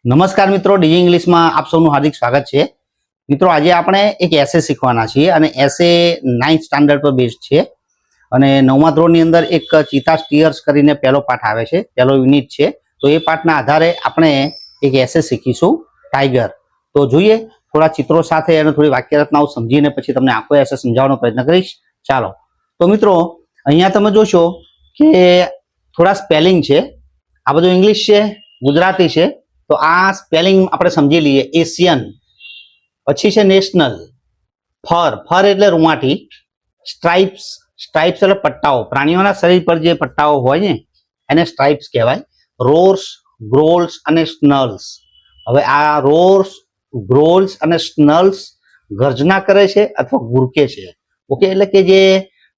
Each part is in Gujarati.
નમસ્કાર મિત્રો, ડીજી ઇંગ્લિશમાં આપ સૌનું હાર્દિક સ્વાગત છે. મિત્રો, આજે આપણે એક એસે શીખવાના છીએ અને એસે 9th સ્ટાન્ડર્ડ પર બેઝડ છે અને 9મા ધોરણની અંદર એક ચિતા સ્ટીયર્સ કરીને પહેલો પાઠ આવે છે, પહેલો યુનિટ છે. તો એ પાઠના આધારે આપણે એક એસે શીખીશું, ટાઈગર. તો જોઈએ, થોડા ચિત્રો સાથે અને થોડી વાક્ય રચનાઓ સમજીને પછી તમને આખો એસે સમજાવવાનો પ્રયત્ન કરીશ. ચાલો. તો મિત્રો, અહીંયા તમે જોશો કે થોડા સ્પેલિંગ છે. આ બધું ઇંગ્લિશ છે, ગુજરાતી છે. તો આ સ્પેલિંગ આપણે સમજી લઈએ. એશિયન, પછી છે નેશનલ, ફર એટલે રૂંવાટી, સ્ટ્રાઇપ્સ એટલે પટ્ટાઓ, પ્રાણીઓના શરીર પર જે પટ્ટાઓ હોય ને એને સ્ટ્રાઇપ્સ કહેવાય. રોર્સ, ગ્રોલ્સ અને સ્નલ્સ. હવે આ રોર્સ, ગ્રોલ્સ અને સ્નલ્સ ગર્જના કરે છે અથવા ગુરકે છે. ઓકે, એટલે કે જે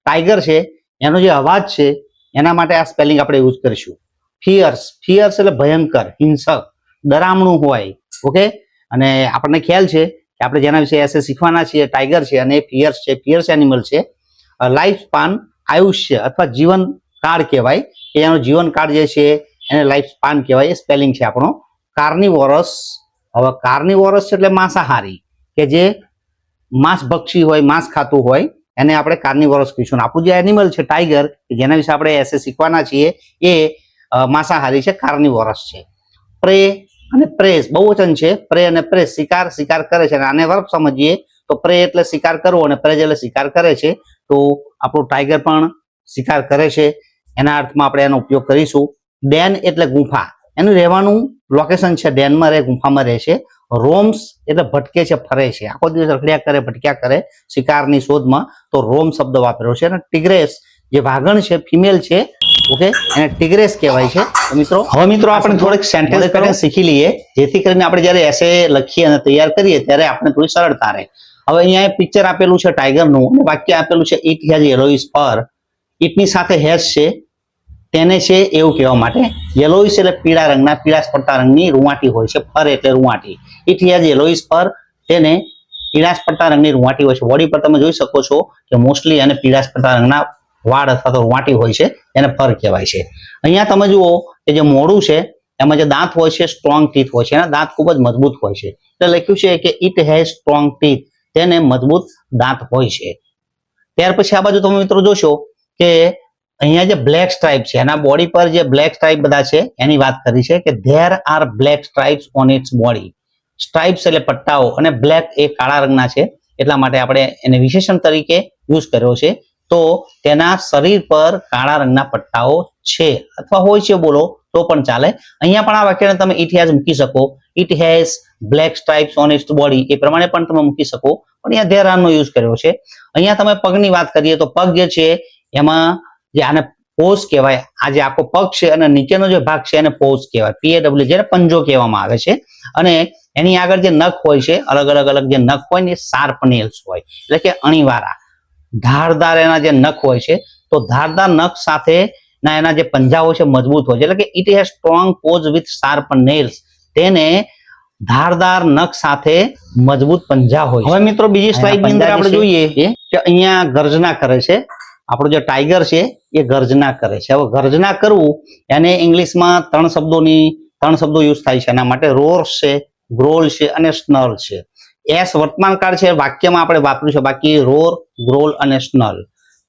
ટાઈગર છે એનો જે અવાજ છે એના માટે આ સ્પેલિંગ આપણે યુઝ કરીશું. ફિયર્સ એટલે ભયંકર, હિંસક, ડરામણું હોય. ઓકે, અને આપણને ખ્યાલ છે કે આપણે જેના વિશે એસે શીખવાના છીએ ટાઈગર છે અને ફિયર્સ છે, ફિયર્સ એનિમલ છે. લાઈફ સ્પાન, આયુષ્ય અથવા જીવન કાળ કહેવાય, કે એનો જીવન કાળ જે છે એને લાઈફ સ્પાન કહેવાય. એ સ્પેલિંગ છે આપણો. કાર્નિવોરસ. હવે કાર્નિવોરસ એટલે માંસાહારી, કે જે માંસભક્ષી હોય, માંસ ખાતું હોય, એને આપણે કાર્નિવોરસ કહીશું. આપણું જે એનિમલ છે ટાઈગર, જેના વિશે આપણે એસે શીખવાના છીએ, એ માંસાહારી છે, કાર્નિવોરસ છે. પ્રે અને પ્રેસ બહુવચન છે. પ્રે અને પ્રેસ, શિકાર કરે છે. આને વર્બ સમજીએ તો પ્રે એટલે શિકાર કરવો અને પ્રેજ એટલે શિકાર કરે છે. તો આપણું ટાઈગર પણ શિકાર કરે છે, એના અર્થમાં આપણે એનો ઉપયોગ કરીશું. ડેન એટલે ગુફા, એનું રહેવાનું લોકેશન છે ડેનમાં રહે, ગુફામાં રહે છે. રોમ્સ એટલે ભટકે છે, ફરે છે, આખો દિવસ રખડ્યા કરે, ભટક્યા કરે શિકારની શોધમાં, તો રોમ શબ્દ વાપર્યો છે. અને ટિગ્રેસ જે વાઘણ છે, ફિમેલ છે, ઓકે, એને ટિગ્રેસ કહેવાય છે. મિત્રો, હવે મિત્રો આપણે થોડીક સેન્ટેન્સ પેટર્ન શીખી લઈએ, જેથી કરીને આપણે જ્યારે એસે લખીએ અને તૈયાર કરીએ ત્યારે આપણે થોડી સરળતા રહે. હવે અહીંયા પિક્ચર આપેલું છે ટાઈગરનું અને વાક્ય આપેલું છે ઇટ હેઝ યેલોઇશ ફર. ઇટની સાથે હેઝ છે, તેને છે એવું કહેવા માટે. યેલોઇશ એટલે પીળા રંગના, પીળાશ પડતા રંગની રૂંવાટી હોય છે. ફર એટલે રૂંવાટી. ઇટ હેઝ યેલોઇશ ફર, તેને પીળાશ પડતા રંગની રૂંવાટી હોય છે. બોડી પર તમે જોઈ શકો છો કે મોસ્ટલી એને પીળાશ પડતા રંગના વાળ અથવા તો રૂંવાટી હોય છે, એને ફર કહેવાય છે. અહીંયા તમે જુઓ કે જે મોઢું છે એમાં જે દાંત હોય છે સ્ટ્રોંગ ટીથ હોય છે, એના દાંત ખૂબ જ મજબૂત હોય છે. એટલે લખ્યું છે કે ઇટ હેઝ સ્ટ્રોંગ ટીથ, તેને મજબૂત દાંત હોય છે. ત્યાર પછી આ બાજુ તમે મિત્રો જોશો કે અહીંયા જે બ્લેક સ્ટ્રાઇપ છે, એના બોડી પર જે બ્લેક સ્ટ્રાઇપ બધા છે એની વાત કરી છે કે there are black stripes on its body. Stripes એટલે પટ્ટાઓ અને બ્લેક એ કાળા રંગના છે, એટલા માટે આપણે એને વિશેષણ તરીકે યુઝ કર્યો છે. તો તેના શરીર પર કાળા રંગના પટ્ટાઓ છે અથવા હોય છે, બોલો તો પણ ચાલે. અહીંયા પણ આ વાક્યને તમે ઇટ હેઝ મૂકી શકો. It has black stripes on its body, એ પ્રમાણે પણ તમે મૂકી શકો, પણ અહીંયા ધેર આર નો યુઝ કર્યો છે. અહીંયા તમે પગની વાત કરીએ તો પગ જે છે એમાં જે આને પોઝ કહેવાય. આ જે આખો પગ છે અને નીચેનો જે ભાગ છે એને પોઝ કહેવાય, PAW, જેને પંજો કહેવામાં આવે છે. અને એની આગળ જે નખ હોય છે, અલગ અલગ જે નખ હોય ને એ શાર્પ નેલ્સ હોય, એટલે કે અણીવાળા, ધારદાર એના જે નખ હોય છે. તો ધારદાર નખ સાથે ના એના જે પંજા હોય છે મજબૂત હોય છે, એટલે કે it has strong paws with sharp nails, તેને ધારદાર નખ સાથે મજબૂત પંજા હોય. હવે મિત્રો બીજી સ્લાઇડની અંદર આપણે જોઈએ કે અહીંયા ગર્જના કરે છે. આપણો જે ટાઈગર છે એ ગર્જના કરે છે. હવે ગર્જના કરવું એને ઇંગ્લિશમાં ત્રણ શબ્દો યુઝ થાય છે એના માટે. રોર્સ છે, ગ્રોલ છે અને સ્નલ છે. એસ વર્તમાન કાળ છે, વાક્યમાં આપણે વાપર્યું છે, બાકી રોર, ગ્રોલ અને સ્નલ.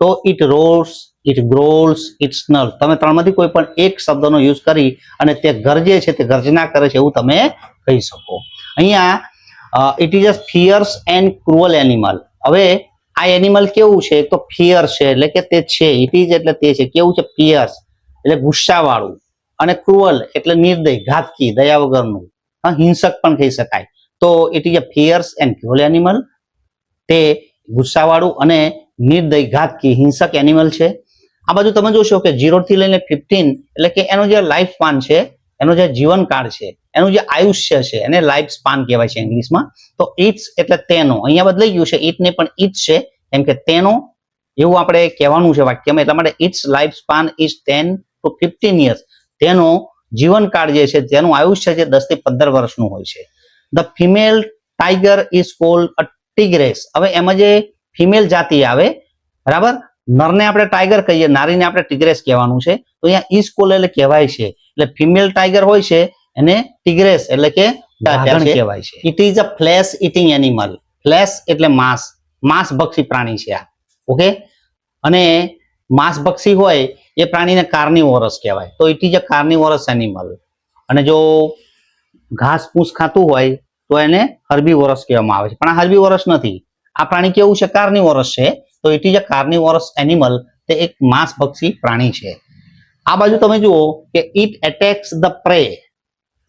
તો ઇટ રોર્સ, ઇટ ગ્રોલ્સ, ઇટ સ્નલ, તમે ત્રણમાંથી કોઈ પણ એક શબ્દનો યુઝ કરી અને તે ગર્જે છે, તે ગર્જના કરે છે એવું તમે કહી શકો. અહીંયા it is a fierce and cruel animal. હવે આ એનિમલ કેવું છે? તો ફિયર છે, એટલે કે તે છે. ઇટ ઇઝ એટલે તે છે. કેવું છે? ફિયર્સ એટલે ગુસ્સાવાળું, અને ક્રુઅલ એટલે નિર્દય, ઘાતકી, દયા વગરનું, હિંસક પણ કહી શકાય. તો it is a fierce and cruel animal, તે ગુસ્સાવાળું અને નિર્દય, ઘાતકી, હિંસક એનિમલ છે. આ બાજુ તમે જોશો કે 0 થી લઈને 15, એટલે કે એનો જે લાઈફ સ્પાન છે, એનો જે જીવનકાળ છે, એનું જે આયુષ્ય છે, એને લાઈફ સ્પાન કહેવાય છે ઇંગ્લિશમાં. તો ઇટ્સ એટલે તેનો, અહીંયા બદલાઈ ગયું છે, ઇટ ને પણ ઇટ્સ છે, કેમ કે તેનો એવું આપણે કહેવાનું છે વાક્યમાં, એટલા માટે its life span is 10 to 15 years. તેનો જીવનકાળ જે છે, તેનું આયુષ્ય છે 10 થી 15 વર્ષનું હોય છે. The female tiger is called a tigress. હવે એમાં જે ફિમેલ જાતિ આવે, બરાબર, નરને આપણે ટાઈગર કહીએ, નારીને આપણે ટિગ્રેસ કહેવાનું છે. તો અહીંયા ઇઝ કોલ્ડ એટલે કહેવાય છે, એટલે ફિમેલ ટાઈગર હોય છે એને ટિગ્રેસ એટલે કે વાઘણ કહેવાય છે. It is a flesh eating animal. Flesh એટલે માંસભક્ષી પ્રાણી છે આ. ઓકે, અને માંસભક્ષી હોય એ પ્રાણીને કાર્નિવોરસ કહેવાય. તો it is a carnivorous animal. અને જો ઘાસ ફૂસ ખાતું હોય તો એને હર્બીવોરસ કહેવામાં આવે છે, પણ આ હર્બીવોરસ નથી. આ પ્રાણી કેવું છે? કાર્નિવોરસ છે. તો it is a carnivorous animal. તે એક માંસભક્ષી પ્રાણી છે. આ બાજુ તમે જુઓ કે it attacks the pre.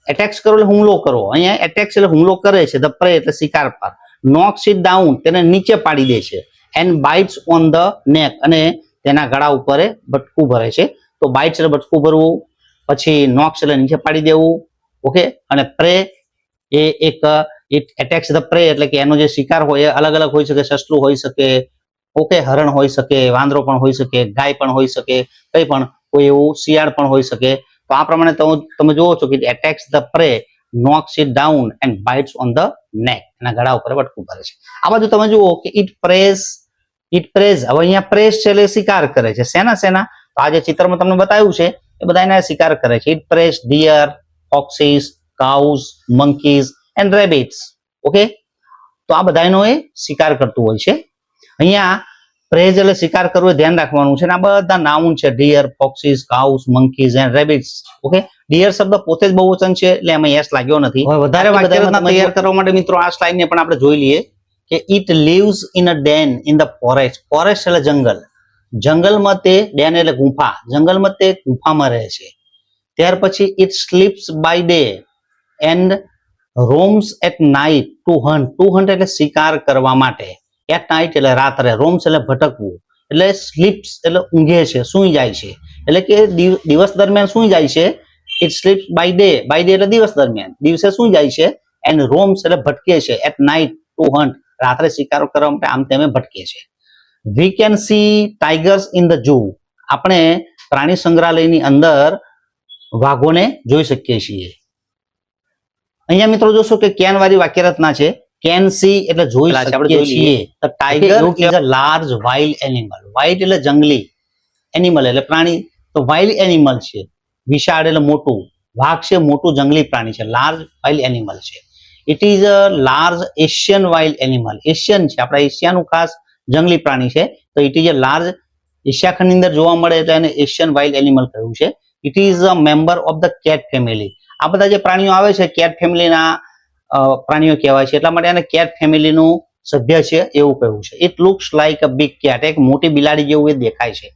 Attacks કરો એટલે હુમલો કરો. અહીંયા એટેક્સ એટલે હુમલો કરે છે, ધ પ્રે એટલે શિકાર પર. નોક્સ ઇટ ડાઉન તેને નીચે પાડી દે છે. એન્ડ બાઇટ્સ ઓન ધ નેક અને તેના ગળા ઉપર બટકું ભરે છે. તો બાઇટ્સ એટલે બટકું ભરવું, પછી નોક્સ એટલે નીચે પાડી દેવું. ઓકે, અને પ્રે એ એક ઇટ એટેક્સ ધ પ્રે એટલે કે એનો જે શિકાર હોય એ અલગ અલગ હોઈ શકે. સસલું હોઈ શકે, ઓકે, હરણ હોઈ શકે, વાંદરો પણ હોઈ શકે, ગાય પણ હોઈ શકે, કઈ પણ કોઈ એવું શિયાળ પણ હોઈ શકે. તો આ પ્રમાણે તમે જુઓ છો કે attacks the pre, knocks it down and bites on the neck. એના ગળા ઉપર બટકું ભરે છે. આ બાજુ તમે જુઓ કે ઇટ પ્રેઝ. હવે અહીંયા પ્રેઝ છે એટલે શિકાર કરે છે. શેના? તો આ જે ચિત્રમાં તમને બતાવ્યું છે એ બધાના શિકાર કરે છે. It preys deer, foxes, cows, monkeys and rabbits. Okay, તો આ બધાનો એ શિકાર કરતું હોય છે. અહીંયા પ્રેઝ એટલે શિકાર કરવું એ ધ્યાન રાખવાનું છે. આ બધા નાઉન છે: deer, foxes, cows, monkeys and rabbits. Okay, deer શબ્દ પોતે જ બહુવચન છે એટલે એમાં યસ લાગ્યો નથી. વધારે વાક્યરચના તૈયાર કરવા માટે મિત્રો આ સ્લાઇડને પણ આપણે જોઈ લઈએ કે it lives in a den in the forest. Forest એટલે જંગલ. જંગલમાં તે, ડેન એટલે ગુફા, જંગલમાં તે ગુફામાં રહે છે. ત્યાર પછી it sleeps by day and roams at night to hunt. To hunt એટલે શિકાર કરવા માટે. એટ નાઇટ એટલે રાત્રે, રોમ્સ એટલે ભટકવું, એટલે સ્લીપ્સ એટલે ઊંઘે છે, સૂઈ જાય છે. એટલે કે દિવસ દરમિયાન સૂઈ જાય છે. ઇટ સ્લીપ્સ બાય ડે એટલે દિવસ દરમિયાન, દિવસે સૂઈ જાય છે. એન્ડ રોમ્સ એટલે ભટકે છે. એટ નાઇટ ટુ હન્ટ, રાત્રે શિકાર કરવા માટે આમ તેમ ભટકે છે. We can see tigers in the zoo. આપણે પ્રાણી સંગ્રહાલયની અંદર વાઘોને જોઈ શકીએ છીએ. અહીંયા મિત્રો જોશો કે કેન વાળી વાક્યરચના છે. કેન સી એટલે જોઈ શકીએ છીએ. The tiger is a large wild animal. Wild એટલે જંગલી, એનિમલ એટલે પ્રાણી. તો વાઇલ્ડ એનિમલ છે. વિશાળ એટલે મોટું. વાઘ છે મોટું જંગલી પ્રાણી છે. લાર્જ વાઇલ્ડ એનિમલ છે. It is a large Asian wild animal. Asian છે, આપણા એશિયાનું ખાસ જંગલી પ્રાણી છે. તો it is a large, Asia ખંડની અંદર જોવા મળે એટલે એને એશિયન વાઇલ્ડ એનિમલ કહ્યું છે. It is a member of the cat family. આ બધા જે પ્રાણીઓ આવે છે કેટ ફેમિલીના પ્રાણીઓ કહેવાય છે, એટલા માટે એને કેટ ફેમિલીનું સભ્ય છે એવું કહ્યું છે. It looks like a big cat. એક મોટી બિલાડી જેવું એ દેખાય છે.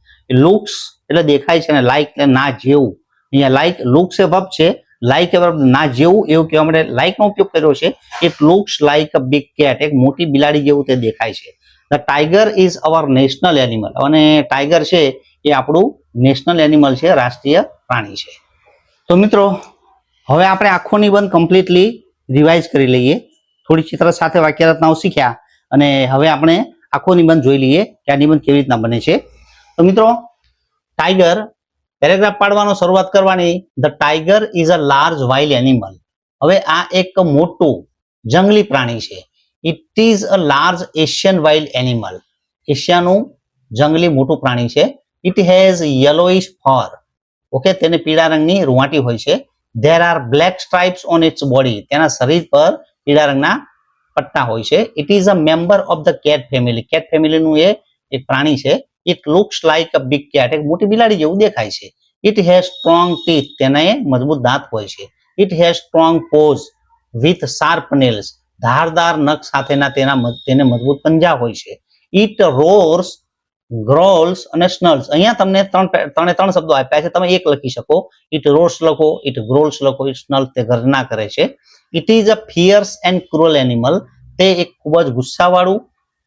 લુક્સ એટલે દેખાય છે, અને લાઇક એટલે ના જેવું. અહીંયા લાઇક, લુક્સ એ વર્બ છે, લાઇક એ વર્બ ના જેવું એવું કહેવા માટે લાઇકનો ઉપયોગ કર્યો છે. It looks like a big cat. એક મોટી બિલાડી જેવું તે દેખાય છે. The tiger is our national animal. અને ટાઈગર છે એ આપણું નેશનલ એનિમલ છે, રાષ્ટ્રીય પ્રાણી છે. તો મિત્રો હવે આપણે આખો નિબંધ કમ્પ્લીટલી રિવાઇઝ કરી લઈએ. થોડી ચિત્ર સાથે વાક્યરચનાઓ શીખ્યા અને હવે આપણે આખો નિબંધ જોઈ લઈએ કે આ નિબંધ કેવી રીતના બને છે. તો મિત્રો ટાઈગર, પેરેગ્રાફ પાડવાનો શરૂઆત કરવાની. The tiger is a large wild animal. હવે આ એક મોટું જંગલી પ્રાણી છે. It is a large Asian wild animal. એશિયાનું જંગલી મોટું પ્રાણી છે. It has yellowish fur. Okay, તેને પીળા રંગની રૂંવાટી હોય છે. There are black stripes on its body. તેના શરીર પર પીળા રંગના પટ્ટા હોય છે. It is a member of the cat family. Cat ફેમિલીનું એ એક પ્રાણી છે. It looks like a big cat. એક મોટી બિલાડી જેવું દેખાય છે. It has strong teeth. તેના મજબૂત દાંત હોય છે. It has strong paws with sharp nails. ધારદાર નખ સાથેના તેને મજબૂત પંજા હોય છે. ઇટ રોર્સ, ગ્રોલ્સ અને સ્નલ્સ. અહીંયા તમને ત્રણ શબ્દો આપ્યા છે, તમે એક લખી શકો. ઇટ રોર્સ લખો, ઇટ ગ્રોલ્સ લખો, ઇટ સ્નલ્સ તે ગર્જના કરે છે. It is a fierce and cruel animal. તે એક ખૂબ જ ગુસ્સાવાળું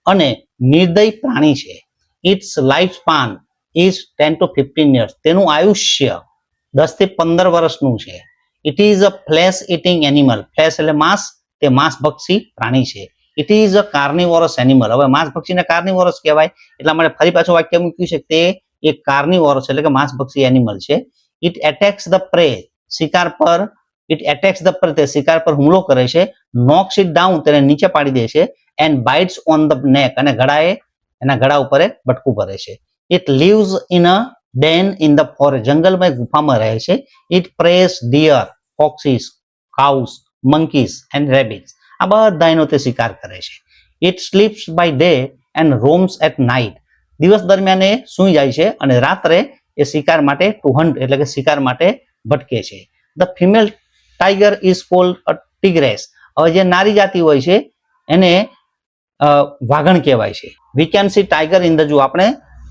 અને નિર્દય પ્રાણી છે. Its life span is 10 to 15 years. તેનું આયુષ્ય 10 થી 15 વર્ષનું છે. It is a flesh eating animal. Flesh એટલે માંસ, તે માંસભક્ષી પ્રાણી છે. It is a carnivorous animal. હવે માંસભક્ષીને કાર્નિવોરસ કહેવાય એટલા માટે ફરી પાછું વાક્ય મૂક્યું છે તે એક કાર્નિવોરસ એટલે કે માંસભક્ષી એનિમલ છે. ઇટ એટેક્સ ધ પ્રે. શિકાર પર, ઇટ એટેક્સ ધ પ્રે, તે શિકાર પર હુમલો કરે છે. નોક્સ ઇટ ડાઉન, તેને નીચે પાડી દે છે. એન્ડ બાઇટ્સ ઓન ધ નેક, અને એના ગળા ઉપર બટકું ભરે છે. It lives in a den in the forest. જંગલમાં ગુફામાં રહે છે. It preys deer, foxes, cows, monkeys and rabbits. આ બધા એનો તે શિકાર કરે છે. It sleeps by day and roams at night. દિવસ દરમિયાન એ સૂઈ જાય છે અને રાત્રે એ શિકાર માટે to hunt એટલે કે શિકાર માટે ભટકે છે. The female tiger is called a tigress. હવે જે નારી જાતિ હોય છે એને વાઘણ કહેવાય છે. We can see tiger in the zoo. આપણે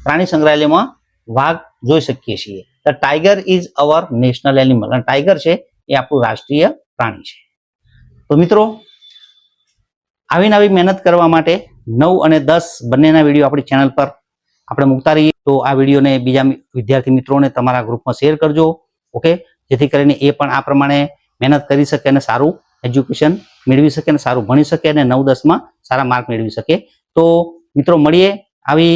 પ્રાણી સંગ્રહાલયમાં વાઘ જોઈ શકીએ છીએ. The tiger is our national animal. અને ટાઈગર છે એ આપણું રાષ્ટ્રીય પ્રાણી છે. તો મિત્રો આવી નવી મહેનત કરવા માટે 9 અને 10 બંનેના વિડીયો આપણી ચેનલ પર આપણે મૂકતા રહીએ. તો આ વિડીયોને બીજા વિદ્યાર્થી મિત્રોને તમારા ગ્રુપમાં શેર કરજો. ઓકે, જેથી કરીને એ પણ આ પ્રમાણે મહેનત કરી શકે અને સારું એજ્યુકેશન મેળવી શકે અને સારું ભણી શકે અને 9-10માં સારા માર્ક મેળવી શકે. તો મિત્રો મળીએ આવી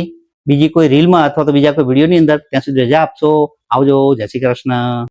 બીજી કોઈ રીલમાં અથવા તો બીજા કોઈ વિડીયોની અંદર. ત્યાં સુધી રજા આપશો. આવજો. જય શ્રી કૃષ્ણ.